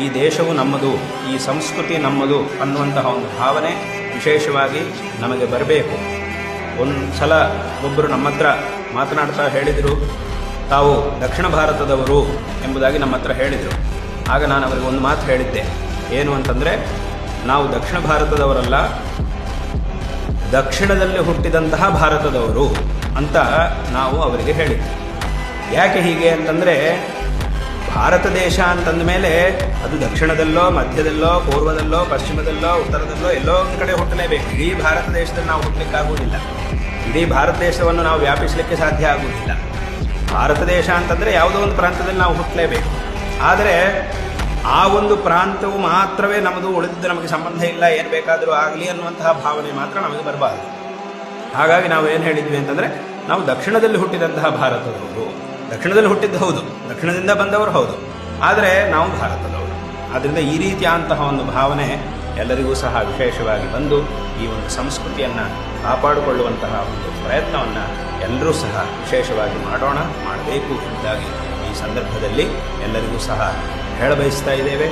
ಈ ದೇಶವು ನಮ್ಮದು, ಈ ಸಂಸ್ಕೃತಿ ನಮ್ಮದು ಅನ್ನುವಂತಹ ಒಂದು ಭಾವನೆ ವಿಶೇಷವಾಗಿ ನಮಗೆ ಬರಬೇಕು. ಒಂದು ಸಲ ಒಬ್ಬರು ನಮ್ಮ ಹತ್ರ ಮಾತನಾಡ್ತಾ ಹೇಳಿದರು, ತಾವು ದಕ್ಷಿಣ ಭಾರತದವರು ಎಂಬುದಾಗಿ ನಮ್ಮ ಹತ್ರ ಹೇಳಿದರು. ಆಗ ನಾನು ಅವರಿಗೆ ಒಂದು ಮಾತು ಹೇಳಿದ್ದೆ, ಏನು ಅಂತಂದರೆ, ನಾವು ದಕ್ಷಿಣ ಭಾರತದವರಲ್ಲ, ದಕ್ಷಿಣದಲ್ಲಿ ಹುಟ್ಟಿದಂತಹ ಭಾರತದವರು ಅಂತ ನಾವು ಅವರಿಗೆ ಹೇಳಿದ್ದೆ. ಯಾಕೆ ಹೀಗೆ ಅಂತಂದರೆ, ಭಾರತ ದೇಶ ಅಂತಂದ ಮೇಲೆ ಅದು ದಕ್ಷಿಣದಲ್ಲೋ, ಮಧ್ಯದಲ್ಲೋ, ಪೂರ್ವದಲ್ಲೋ, ಪಶ್ಚಿಮದಲ್ಲೋ, ಉತ್ತರದಲ್ಲೋ ಎಲ್ಲೋ ಒಂದು ಕಡೆ ಹುಟ್ಟಲೇಬೇಕು. ಇಡೀ ಭಾರತ ದೇಶದಲ್ಲಿ ನಾವು ಹುಟ್ಟಲಿಕ್ಕಾಗುವುದಿಲ್ಲ. ಇಡೀ ಭಾರತ ದೇಶವನ್ನು ನಾವು ವ್ಯಾಪಿಸಲಿಕ್ಕೆ ಸಾಧ್ಯ ಆಗುವುದಿಲ್ಲ. ಭಾರತ ದೇಶ ಅಂತಂದರೆ ಯಾವುದೋ ಒಂದು ಪ್ರಾಂತ್ಯದಲ್ಲಿ ನಾವು ಹುಟ್ಟಲೇಬೇಕು. ಆದರೆ ಆ ಒಂದು ಪ್ರಾಂತವು ಮಾತ್ರವೇ ನಮ್ಮದು, ಉಳಿದಿದ್ದು ನಮಗೆ ಸಂಬಂಧ ಇಲ್ಲ, ಏನು ಬೇಕಾದರೂ ಆಗಲಿ ಅನ್ನುವಂತಹ ಭಾವನೆ ಮಾತ್ರ ನಮಗೆ ಬರಬಾರದು. ಹಾಗಾಗಿ ನಾವು ಏನು ಹೇಳಿದ್ವಿ ಅಂತಂದರೆ, ನಾವು ದಕ್ಷಿಣದಲ್ಲಿ ಹುಟ್ಟಿದಂತಹ ಭಾರತದವರು. ದಕ್ಷಿಣದಲ್ಲಿ ಹುಟ್ಟಿದ್ದು ಹೌದು, ದಕ್ಷಿಣದಿಂದ ಬಂದವರು ಹೌದು, ಆದರೆ ನಾವು ಭಾರತದವರು. ಆದ್ದರಿಂದ ಈ ರೀತಿಯಾದಂತಹ ಒಂದು ಭಾವನೆ ಎಲ್ಲರಿಗೂ ಸಹ ವಿಶೇಷವಾಗಿ ಬಂದು ಈ ಒಂದು ಸಂಸ್ಕೃತಿಯನ್ನು ಕಾಪಾಡಿಕೊಳ್ಳುವಂತಹ ಒಂದು ಪ್ರಯತ್ನವನ್ನು ಎಲ್ಲರೂ ಸಹ ವಿಶೇಷವಾಗಿ ಮಾಡಬೇಕು ಎಂಬುದಾಗಿ ಈ ಸಂದರ್ಭದಲ್ಲಿ ಎಲ್ಲರಿಗೂ ಸಹ ಹೇಳಬಯಸ್ತಾ ಇದ್ದೇವೆ.